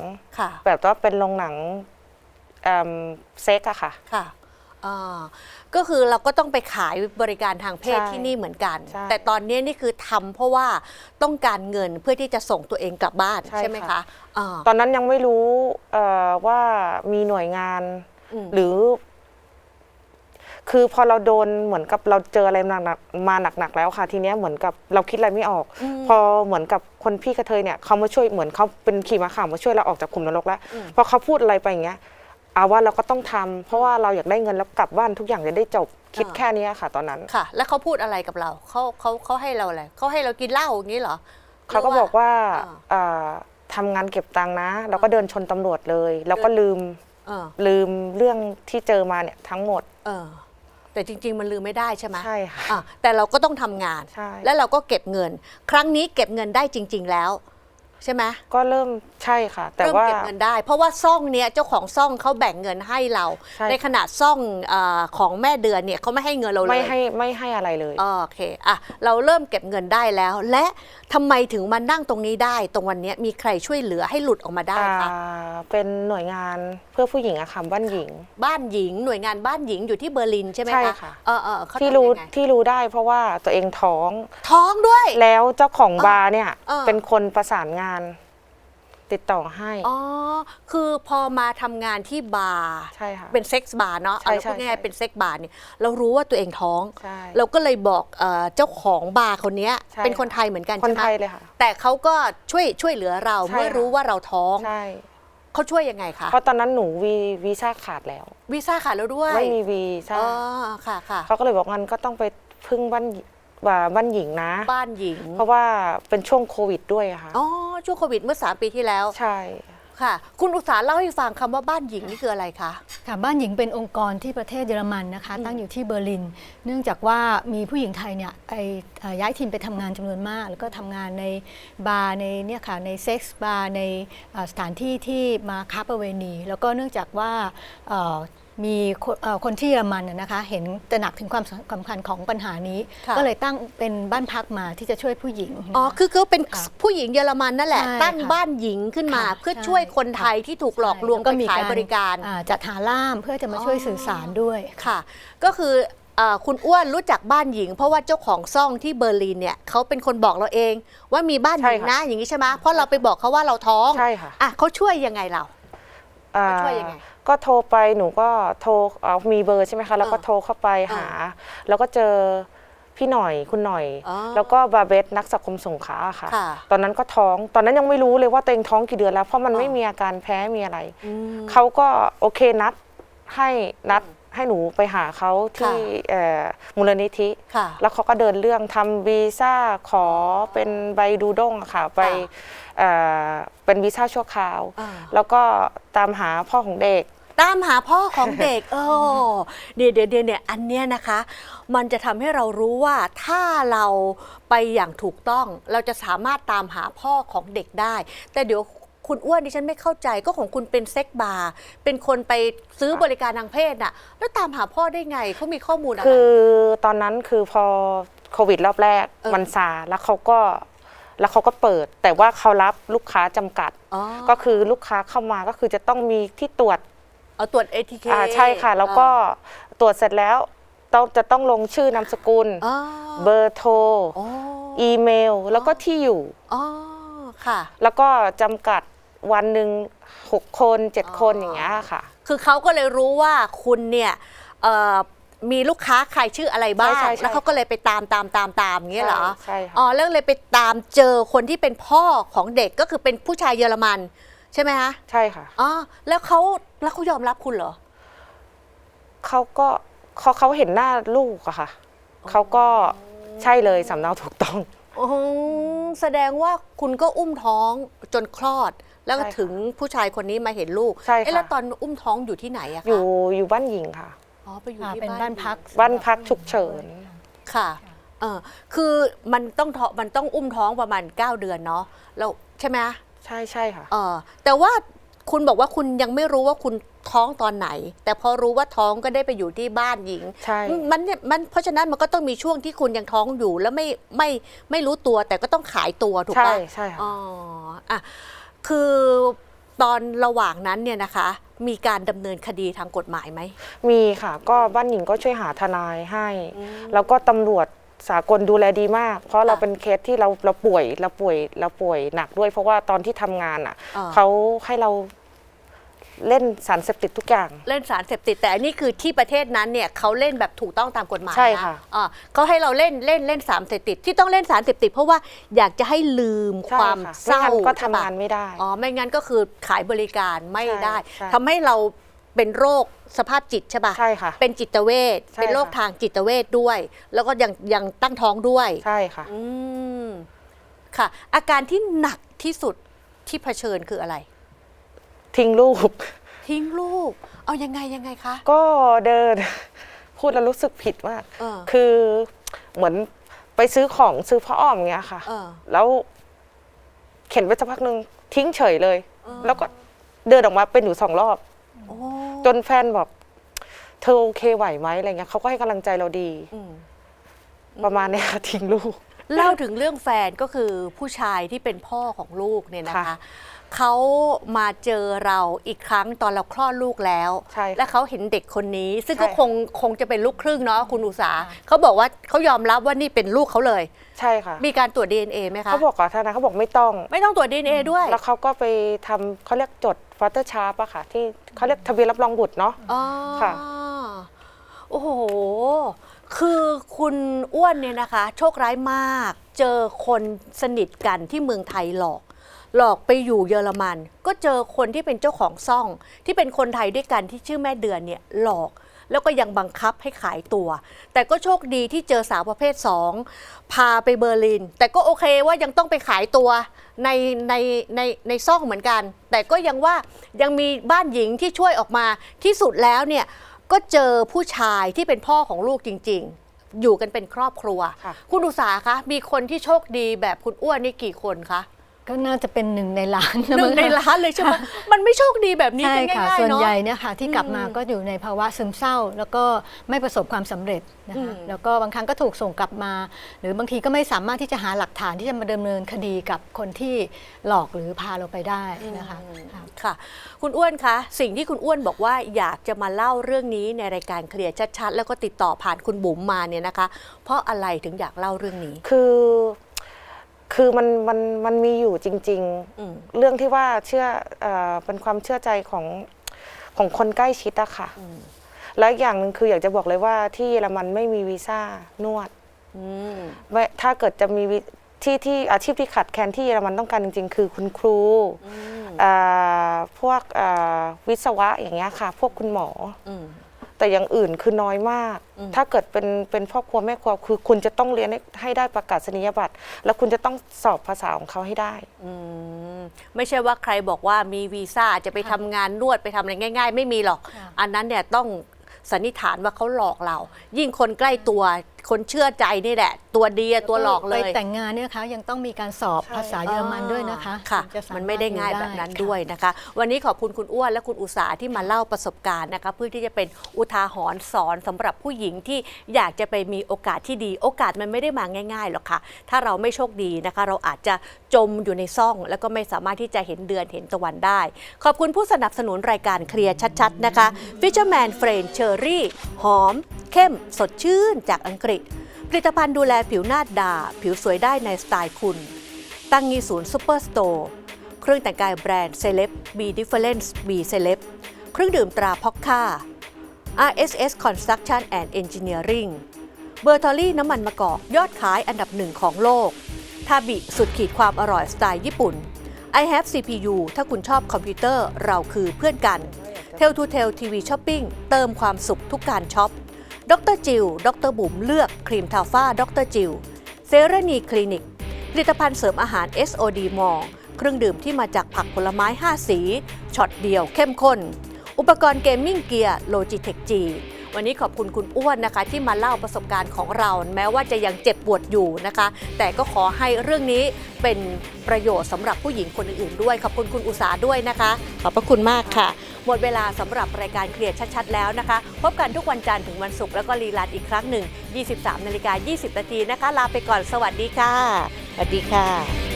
แบบว่าเป็นโรงหนังเซ็กอะค่ะก็คือเราก็ต้องไปขายบริการทางเพศที่นี่เหมือนกันแต่ตอนนี้นี่คือทำเพราะว่าต้องการเงินเพื่อที่จะส่งตัวเองกลับบ้านใช่ไหมคะตอนนั้นยังไม่รู้ว่ามีหน่วยงานหรือคือพอเราโดนเหมือนกับเราเจออะไรมาหนักๆแล้วค่ะทีนี้เหมือนกับเราคิดอะไรไม่ออกพอเหมือนกับคนพี่กระเทยเนี่ยเขามาช่วยเหมือนเขาเป็นขี่ม้าขาวมาช่วยเราออกจากขุมนรกแล้วพอเขาพูดอะไรไปอย่างเงี้ยเอาว่าเราก็ต้องทำเพราะว่าเราอยากได้เงินแล้วกลับบ้านทุกอย่างจะได้จบคิดแค่นี้ค่ะตอนนั้นค่ะแล้วเขาพูดอะไรกับเราเขาให้เราอะไรเขาให้เรากินเหล้าอย่างนี้เหรอเขาก็บอกว่าทำงานเก็บตังค์นะแล้วก็เดินชนตำรวจเลยแล้วก็ลืม เออ ลืมเรื่องที่เจอมาเนี่ยทั้งหมด เออ แต่จริง ๆ มันลืมไม่ได้ใช่ไหม ใช่ค่ะ อ่ะแต่เราก็ต้องทำงาน ใช่ แล้วเราก็เก็บเงิน ครั้งนี้เก็บเงินได้จริง ๆ แล้วใช่ไหม ก็เริ่มใช่ค่ะ แต่ เริ่ม ว่า เก็บเงินได้ เพราะว่าซ่องเนี้ยเจ้าของซ่องเขาแบ่งเงินให้เรา ใช่ ในขณะซ่องของแม่เดือนเนี่ยเขาไม่ให้เงินเราเลย ไม่ให้อะไรเลย โอเคอ่ะเราเริ่มเก็บเงินได้แล้ว และทำไมถึงมานั่งตรงนี้ได้ ตรงวันเนี้ยมีใครช่วยเหลือให้หลุดออกมาได้คะ เป็นหน่วยงานเพื่อผู้หญิงอะค่ะบ้านหญิง บ้านหญิงหน่วยงานบ้านหญิงอยู่ที่เบอร์ลินใช่ไหม ใช่ คะ ค่ะ เขา ที่ ทำ รู้ ยังไง ที่รู้ได้เพราะว่าตัวเองท้อง ท้องด้วย แล้วเจ้าของบาร์เนี่ย เออ เป็นคนประสานงาน ติดต่อให้ อ๋อคือพอมาทำงานที่บาร์ ใช่ค่ะ เป็นเซ็กซ์บาร์เนาะ ใช่ เอาพูด ใช่ ง่ายๆเป็นเซ็กซ์บาร์เนี่ยเรารู้ว่าตัวเองท้อง ใช่ เราก็เลยบอกเจ้าของบาร์คนเนี้ย ใช่ เป็นคนไทยเหมือนกัน คน ใช่ไหม ไทยเลยค่ะ แต่เขาก็ช่วยเหลือเรา ใช่ เมื่อ ค่ะ รู้ว่าเราท้อง ใช่ เขาช่วยยังไงคะ เพราะตอนนั้นหนูวีซ่าขาดแล้ว วีซ่าขาดแล้วด้วย ไม่มีวีซ่า อ๋อค่ะค่ะ เขาก็เลยบอกงั้นก็ต้องไปพึ่งบ้านหญิงนะ บ้านหญิง เพราะว่าเป็นช่วงโควิดด้วยอะค่ะ อ๋อช่วงโควิดเมื่อ3 ปีที่แล้ว ใช่ ค่ะ คุณอุตสาเล่าให้ฟังคำว่าบ้านหญิงนี่คืออะไรคะ ค่ะบ้านหญิงเป็นองค์กรที่ประเทศเยอรมันนะคะ ตั้งอยู่ที่เบอร์ลิน เนื่องจากว่ามีผู้หญิงไทยเนี่ยไปย้ายถิ่นไปทำงานจำนวนมาก แล้วก็ทำงานในบาร์ในเนี่ยค่ะในเซ็กซ์บาร์ในสถานที่ที่มาค้าประเวณี แล้วก็เนื่องจากว่ามีคนที่เยอรมันนะคะ เห็นตระหนักถึงความสำคัญของปัญหานี้ ค่ะ ก็เลยตั้งเป็นบ้านพักมาที่จะช่วยผู้หญิงนะคะ อ๋อคือเขาเป็น ค่ะ ผู้หญิงเยอรมันนั่นแหละ ใช่ ตั้ง ค่ะ บ้านหญิงขึ้นมา ค่ะ เพื่อ ใช่ ช่วยคนไทยที่ถูกหลอกลวง แ ไปขายบริการ จัดหาล่ามเพื่อจะมาช่วยสื่อสารด้วย ค่ะ ก็คือคุณอ้วนรู้จักบ้านหญิง เพราะว่าเจ้าของซ่องที่เบอร์ลินเนี่ยเขาเป็นคนบอกเราเอง ว่ามีบ้านหญิง ใช่ค่ะ นะอย่างนี้ใช่ไหมเพราะเราไปบอกเขาว่าเราท้อง ใช่ค่ะ อ่ะเขาช่วยยังไงเรา อ่า เขาช่วยยังไง ก็โทรไปหนูก็โทรมีเบอร์ใช่ไหมคะแล้วก็โทรเข้าไปหา แล้วก็เจอพี่หน่อยคุณหน่อย อ๋อ แล้วก็บาเบสนักสังคมสงเคราะห์ค่ะ ค่ะ ตอนนั้นก็ท้องตอนนั้นยังไม่รู้เลยว่าตัวเองท้องกี่เดือนแล้วเพราะมันไม่มีอาการแพ้มีอะไร เขาก็โอเคนัดให้หนูไปหาเขาที่มูลนิธิ ค่ะ แล้วเขาก็เดินเรื่องทำวีซ่าขอเป็นใบดูด้งอะค่ะไปเป็นวีซ่าชั่วคราว อ่า แล้วก็ตามหาพ่อของเด็ก ตามหาพ่อของเด็ก เดี๋ยวเนี่ยอันเนี้ยนะคะ มันจะทำให้เรารู้ว่าถ้าเราไปอย่างถูกต้อง เราจะสามารถตามหาพ่อของเด็กได้ แต่เดี๋ยวคุณอ้วนดิฉันไม่เข้าใจก็ของคุณเป็นเซ็กบาร์เป็นคนไปซื้อบริการทางเพศน่ะ แล้วตามหาพ่อได้ไงเขามีข้อมูลอะไร คือตอนนั้นคือพอโควิดรอบแรก เออ มันซาแล้วเขาก็เปิด แต่ว่าเขารับลูกค้าจำกัด อ๋อ ก็คือลูกค้าเข้ามาก็คือจะต้องมีที่ตรวจ เอาตรวจ ATK ใช่ค่ะ แล้วก็ตรวจเสร็จแล้วจะต้องลงชื่อนามสกุล อ๋อ เบอร์โทร อ๋อ อีเมล แล้วก็ที่อยู่ อ๋อค่ะ แล้วก็จำกัดวันหนึ่ง6 คน 7 คนอย่างเงี้ยค่ะ คือเขาก็เลยรู้ว่าคุณเนี่ยมีลูกค้าใครชื่ออะไรบ้าง ใช่ แล้วเขาก็เลยไปตามอย่างเงี้ยเหรอ ใช่ค่ะ อ๋อแล้วเลยไปตามเจอคนที่เป็นพ่อของเด็กก็คือเป็นผู้ชายเยอรมันใช่ไหมคะ ใช่ค่ะ อ๋อแล้วเขายอมรับคุณเหรอ เขาเห็นหน้าลูกอะค่ะเขาก็ใช่เลยสำเนาถูกต้อง อ๋อแสดงว่าคุณก็อุ้มท้องจนคลอด แล้วก็ ใช่ค่ะ ถึงผู้ชายคนนี้มาเห็นลูก ใช่ค่ะ เอ๊ะแล้วตอนอุ้มท้องอยู่ที่ไหนอะคะ อยู่บ้านหญิงค่ะ อ๋อไปอยู่ ค่ะ ที่ เป็นบ้านพัก บ้านพักฉุกเฉิน ค่ะคือมันต้องอุ้มท้องประมาณ9 เดือนเนาะแล้วใช่ไหม ใช่ค่ะ แต่ว่าคุณบอกว่าคุณยังไม่รู้ว่าคุณท้องตอนไหน แต่พอรู้ว่าท้องก็ได้ไปอยู่ที่บ้านหญิง ใช่ มันเพราะฉะนั้นมันก็ต้องมีช่วงที่คุณยังท้องอยู่แล้วไม่รู้ตัวแต่ก็ต้องขายตัวถูกปะ ใช่ค่ะ อ๋ออ่ะคือตอนระหว่างนั้นเนี่ยนะคะ มีการดำเนินคดีทางกฎหมายไหม มีค่ะ ก็บ้านหญิงก็ช่วยหาทนายให้ แล้วก็ตำรวจสากลดูแลดีมาก เพราะเราเป็นเคสที่เราป่วยหนักด้วย เพราะว่าตอนที่ทำงานอ่ะ อ่า เขาให้เราเล่นสารเสพติดทุกอย่าง เล่นสารเสพติดแต่อันนี้คือที่ประเทศนั้นเนี่ยเขาเล่นแบบถูกต้องตามกฎหมาย ใช่ น ค่ะ เขาให้เราเล่นสารเสพติดที่ต้องเล่นสารเสพติดเพราะว่าอยากจะให้ลืม ใช่ ความ ค่ะ เศร้า ไม่งั้นก็ ใช่ ทำ ปะ งานไม่ได้ ไม่งั้นก็คือขายบริการไม่ ใช่ ได้ ใช่ ทำให้เราเป็นโรคสภาพจิตใช่ปะ ใช่ค่ะ เป็นจิตเวช ใช่ เป็นโรค ค่ะ ทางจิตเวชด้วย แล้วก็ยังตั้งท้องด้วย ใช่ค่ะ อืมค่ะ อาการที่หนักที่สุดที่เผชิญคืออะไร ทิ้งลูก ทิ้งลูก เอายังไงคะ ก็เดิน พูดแล้วรู้สึกผิดมาก เออ คือเหมือนไปซื้อของซื้อผ้าอ้อมอย่างเงี้ยค่ะ เออ แล้วเข็นไปสักพักหนึ่งทิ้งเฉยเลย เออ แล้วก็เดินออกมาเป็นอยู่2 รอบ โอ้ จนแฟนบอกเธอโอเคไหวไหมอะไรเงี้ยเขาก็ให้กำลังใจเราดี อืม ประมาณเนี้ยค่ะทิ้งลูก เล่าถึงเรื่องแฟนก็คือผู้ชายที่เป็นพ่อของลูกเนี่ยนะคะ ค่ะ เขามาเจอเราอีกครั้งตอนเราคลอดลูกแล้ว ใช่ค่ะ และเขาเห็นเด็กคนนี้ ซึ่ง ใช่ ก็ ค่ะ คงจะเป็นลูกครึ่งเนาะคุณอุษาเขาบอกว่าเขายอมรับว่านี่เป็นลูกเขาเลย ใช่ค่ะ มีการตรวจ DNA ไหมคะ เขาบอกกับทนายเขาบอกไม่ต้อง ไม่ต้องตรวจ DNA ด้วย แล้วเขาก็ไปทำเขาเรียกจดฟาเตอร์ชาร์ปอะค่ะ ที่เขาเรียกทะเบียนรับรองบุตรเนาะ อ๋อ ค่ะ โอ้โห คือคุณอ้วนเนี่ยนะคะ โชคร้ายมาก เจอคนสนิทกันที่เมืองไทยหลอกไปอยู่เยอรมัน ก็เจอคนที่เป็นเจ้าของซ่อง ที่เป็นคนไทยด้วยกันที่ชื่อแม่เดือนเนี่ยหลอก แล้วก็ยังบังคับให้ขายตัว แต่ก็โชคดีที่เจอสาวประเภท 2 พาไปเบอร์ลิน แต่ก็โอเคว่ายังต้องไปขายตัวในซ่องเหมือนกัน แต่ก็ยังว่ายังมีบ้านหญิงที่ช่วยออกมาที่สุดแล้วเนี่ยก็เจอผู้ชายที่เป็นพ่อของลูกจริง ๆ อยู่กันเป็นครอบครัว ค่ะ คุณอุษาคะมีคนที่โชคดีแบบคุณอ้วนนี่กี่คนคะ ก็น่าจะเป็น1 ในล้าน หนึ่งในล้านเลยใช่ไหมมันไม่โชคดีแบบนี้ ใช่ กัน ค่ะ ง่ายๆ ส่วน เนาะ ใหญ่เนี่ยค่ะที่กลับมา อืม ก็อยู่ในภาวะซึมเศร้า แล้วก็ไม่ประสบความสำเร็จนะคะ อืม แล้วก็บางครั้งก็ถูกส่งกลับมา หรือบางทีก็ไม่สามารถที่จะหาหลักฐานที่จะมาดำเนินคดีกับคนที่หลอกหรือพาเราไปได้นะคะค่ะ ค่ะ คุณอ้วนคะสิ่งที่คุณอ้วนบอกว่าอยากจะมาเล่าเรื่องนี้ในรายการเคลียร์ชัดๆแล้วก็ติดต่อผ่านคุณบุ๋มมาเนี่ยนะคะ เพราะอะไรถึงอยากเล่าเรื่องนี้ คือมันมีอยู่จริง อืม ๆ เรื่องที่ว่าเป็นความเชื่อใจของคนใกล้ชิดอะค่ะ แล้วอย่างหนึ่งคืออยากจะบอกเลยว่าที่เยอรมันไม่มีวีซ่านวด อืม ถ้าเกิดจะมีที่อาชีพที่ขาดแคลนที่เยอรมันต้องการจริงๆ คือคุณครูพวกวิศวะอย่างเงี้ยค่ะ พวกคุณหมอ อืม แต่อย่างอื่นคือน้อยมาก ถ้าเกิดเป็นพ่อครัวแม่ครัวคือคุณจะต้องเรียนให้ได้ประกาศนียบัตร แล้วคุณจะต้องสอบภาษาของเขาให้ได้ อืมไม่ใช่ว่าใครบอกว่ามีวีซ่าจะไปทำงานนวดไปทำอะไรง่าย ๆ ไม่มีหรอก ค่ะ อันนั้นเนี่ยต้องสันนิษฐานว่าเขาหลอกเรา ยิ่งคนใกล้ตัวคนเชื่อใจนี่แหละ ตัวดีอะตัวหลอกเลย ไปแต่งงานเนี่ยนะคะยังต้องมีการสอบภาษาเยอรมันด้วยนะคะ ค่ะ ถึงจะสาารถ มันไม่ได้ง่ายแบบนั้น ค่ะ ด้วยนะคะ วันนี้ขอบคุณคุณอ้วนและคุณอุษาที่มาเล่าประสบการณ์นะคะเพื่อที่จะเป็นอุทาหรณ์สอนสำหรับผู้หญิงที่อยากจะไปมีโอกาสที่ดี โอกาสมันไม่ได้มาง่ายๆหรอกค่ะ ถ้าเราไม่โชคดีนะคะ เราอาจจะจมอยู่ในซ่อง แล้วก็ไม่สามารถที่จะเห็นเดือนเห็นตะวันได้ ขอบคุณผู้สนับสนุนรายการเคลียร์ชัดๆนะคะ Fisherman Friend Cherry หอม เข้ม สดชื่นจากอังกฤษผลิตภัณฑ์ดูแลผิวหน้าดาผิวสวยได้ในสไตล์คุณ ตั้งยีศูนย์ซูเปอร์สโตร์เครื่องแต่งกายแบรนด์เซเลบ B Difference B Celeb เครื่องดื่มตราพ็อกค่า RSS Construction and Engineering เบอร์ทอรี่น้ำมันมะกอกยอดขายอันดับ1ของโลกทาบิสุดขีดความอร่อยสไตล์ญี่ปุ่น I have CPU ถ้าคุณชอบคอมพิวเตอร์เราคือเพื่อนกัน Tel to Tel TV Shopping เติมความสุขทุกการช็อปดรจิลดรบุ๋มเลือกครีมทาฟ้าดรจิลเซรนีคลินิกผลิตภัณฑ์เสริมอาหาร SOD มอเครื่องดื่มที่มาจากผักผลไม้ 5 สีช็อตเดียวเข้มข้นอุปกรณ์เกมมิ่งเกียร์ Logitech G วันนี้ขอบคุณคุณอ้วนนะคะที่มาเล่าประสบการณ์ของเราแม้ว่าจะยังเจ็บปวดอยู่นะคะแต่ก็ขอให้เรื่องนี้เป็นประโยชน์สำหรับผู้หญิงคนอื่นๆด้วยขอบคุณคุณอุษาด้วยนะคะขอบพระคุณมากค่ะหมดเวลาสำหรับรายการเคลียร์ชัดๆแล้วนะคะพบกันทุกวันจันทร์ถึงวันศุกร์แล้วก็รีลันอีกครั้งหนึ่ง 23:20 น.นะคะลาไปก่อนสวัสดีค่ะสวัสดีค่ะ